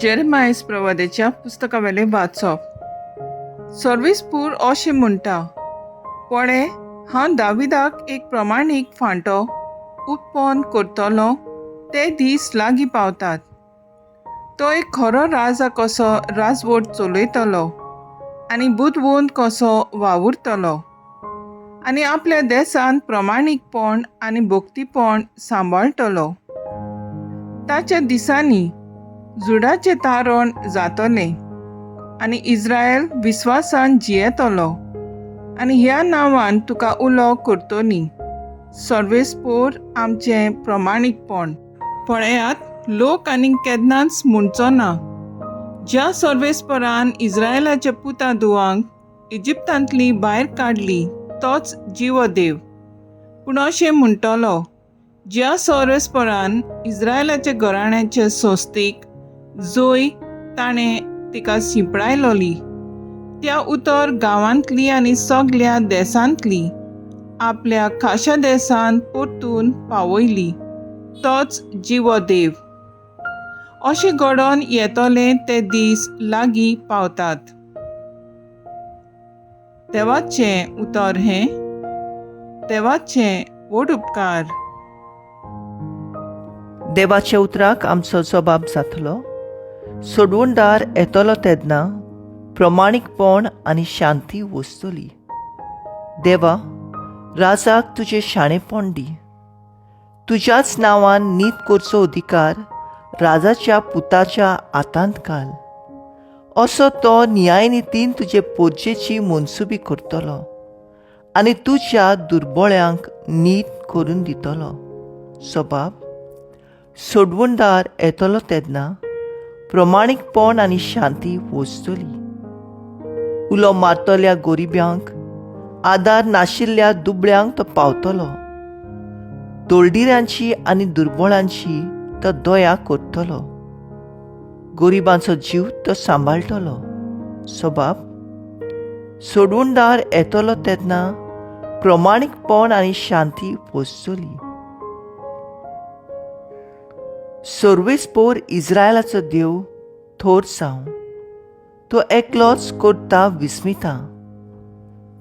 जेरेमायस प्रवादेच्या पुस्तकावेले वाचप. सर्वेस्पूर अशें म्हणटा, पळय, हांव दाविदाक एक प्रमाणीक फांटो उत्पन्न करतलो. ते दीस लागीं पावतात. तो एक खरो राजा कसो राजवट चलयतलो आनी बुदवंत कसो वावुरतलो आनी आपल्या देशांत प्रमाणीकपण आनी भक्तीपण सांबाळटलो. ताच्या दिसांनी जुडाचें तारण जातलें आनी इस्रायल विस्वासान जियेतलो आनी ह्या नांवान तुका उलो करतली. सर्वेस्पोर आमचें प्रमाणीकपण. पळयात, लोक आनी केन्नाच म्हणचो ना, ज्या सर्वेस्परान इस्रायलाच्या पुता धुवांक इजिप्तांतली भायर काडली तोच जिवो देव. पूण अशें म्हणटलो, ज्या सर्वेस्परान इस्रायलाच्या घराण्याचे सोस्तीक जोय ताणें तिका शिंपडायलोली, त्या उतर गांवांतली आनी सगळ्या देशांतली आपल्या खाशा देशांत परतून पावयली, तोच जिवो देव. अशें घडोवन येतले ते दीस लागीं पावतात. देवाचें उतर हें. देवाचें व्हड उपकार. देवाच्या उतराक आमचो जबाब जातलो. सोडवणदार येतलो तेन्ना प्रमाणीकपण आनी शांती वस्तली. देवा, राजाक तुजें शाणेपण दी. तुज्याच नांवान नीत करचो अधिकार राजाच्या पुताच्या हातांत घाल. असो तो न्यायनितीन तुजे पोरचेची मनसुबी करतलो आनी तुज्या दुर्बळ्यांक नीत करून दितलो. जबाब. सोडवणदार येतलो तेन्ना प्रमाणीकपण आनी शांती वस्तली. उलो मारतल्या गोरिब्यांक, आदार नाशिल्ल्या दुबळ्यांक तो पावतलो. तोलडिऱ्यांची आनी दुर्बळांची तो दया करतलो. गोरिबांचो जीव तो सांबाळटलो. जबाब. सोडवणदार येतलो तेन्ना प्रमाणीकपण आनी शांती वस्तली. सर्वेस्पोर इस्रायलाचो देव थोर जावं. तो एकलोच करता विस्मिता.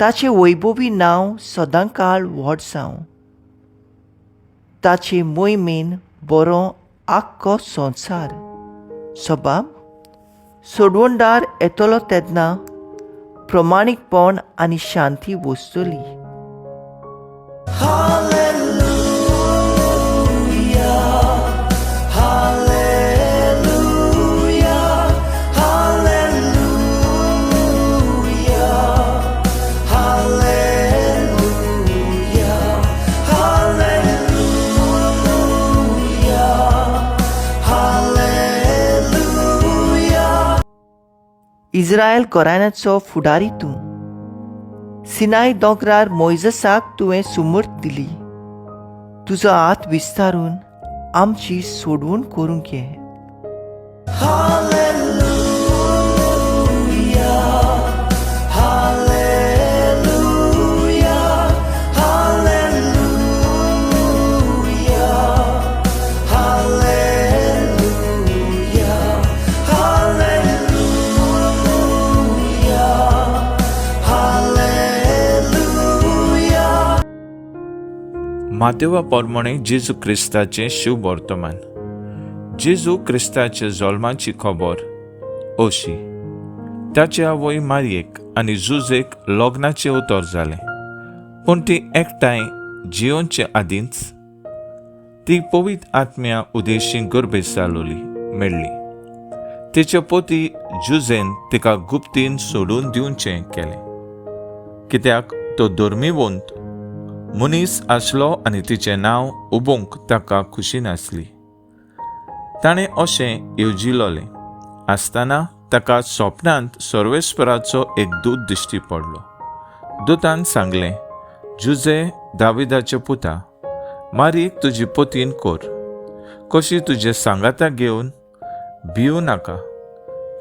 ताचें वैभवी नांव सदांकाळ व्हड जावं. ताचे मोहिमेन बरो आख्खो संवसार. जबाब. सोडवणदार येतलो तेन्ना प्रमाणीकपण आनी शांती वस्तली. इस्रायल घराण्याचो फुडारी तूं. सिनाय दोंगरार मोइसेसाक तुवें सुमर्त दिली. तुजो हात विस्तारून आमची सोडवण करूंक घे. मातेवा पोरमोणे जेजू क्रिस्ताचें शुभ वर्तमान. जेजू क्रिस्ताच्या जल्माची खबर अशी. ताच्या आवय मारयेक आनी जुजेक लग्नाचें उतर जालें, पूण ती एकठांय जियोनचे आदींच ती पवित्र आत्म्या उदेशीं गर्भेत जालोली मेळ्ळी. तिचे पती जुजेन तिका गुप्तीन सोडून दिवचें केलें, कित्याक तो धर्मीवंत मनीस आसलो आनी तिचें नांव उबोवंक ताका खुशी नासली. ताणें अशें येवजिलोलें आसतना ताका स्वप्नांत सर्वेस्पराचो एक दूत दिश्टी पडलो. दुतान सांगलें, जुजे, दाविदाचे पुता, मारीक तुजी पतीन कोर. कशी तुजे सांगाता घेवन भिवू नाका,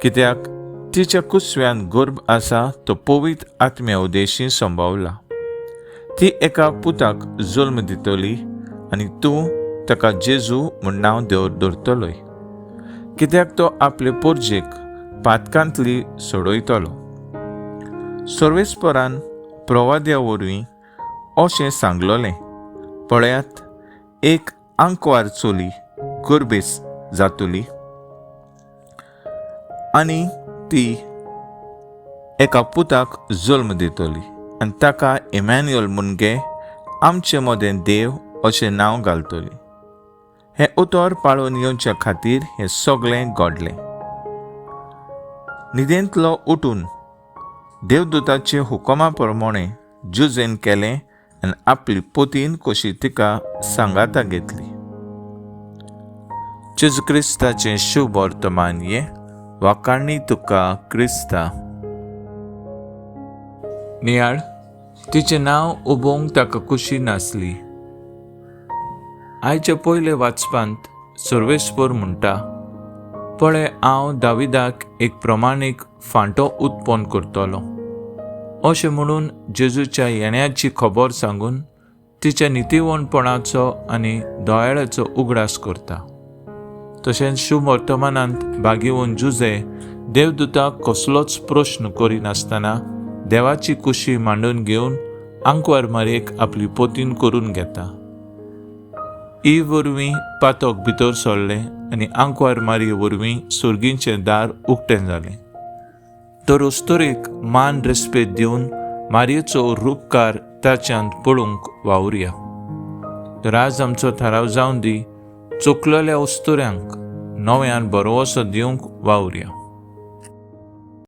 कित्याक तिच्या कुसव्यान गर्भ आसा तो पवित्र आत्म्या उदेशीं संभावला. ती एका पुताक जल्म दितली आनी तूं ताका जेजू म्हूण नांव दवरतलोय. कित्याक तो आपले पोरजेक पातकांतली सोडयतलो. सर्वेस्परान प्रवाद्या वरवीं अशें सांगलोलें, पळयात एक आंकवार चोली गर्भेस जातली आनी ती एका पुताक जल्म दितली आनी ताका इमॅन्युएल म्हूण गे आमचे मदें देव अशें नांव घालतली. हें उतर पाळून येवच्या खातीर हें सगळें घडलें. न्हिदेंतलो उठून देवदूताचे हुकमा प्रमाणे जुजेन केलें आनी आपली पोतीन कशी तिका सांगाता घेतली. जेजू क्रिस्ताचें शुभ वर्तमान ये वाकाणणी तुका क्रिस्ता. नियाळ तिचें नांव उबोवंक ताका कुशी नासली. आयच्या पयले वाचपांत सर्वेस्पर म्हणटा, पळय हांव दाविदाक एक प्रमाणीक फांटो उत्पन्न करतलो. अशें म्हणून जेजूच्या येण्याची खबर सांगून तिच्या नितीवणपणाचो आनी दोळ्याचो उगडास करता. तशेंच शुभ वर्तमानांत भागिवून जुजे देवदूताक कसलोच प्रश्न करिनासतना देवाची कुशी मांडून घेवन आंकवार मारयेक आपली पोतीन करून घेता. वरवीं पातोक भितर सरलें आनी आंकवार मारये वरवीं सुर्गींचें दार उक्तें जालें. तर अस्तोरेक मान रेस्पेद दिवन मारयेचो रूपकार ताच्यांत पळोवंक वावुरया. तर आज आमचो थाराव जावन दी, चुकलेल्या अस्तोऱ्यांक नव्यान बरोवसो दिवंक वावुरया.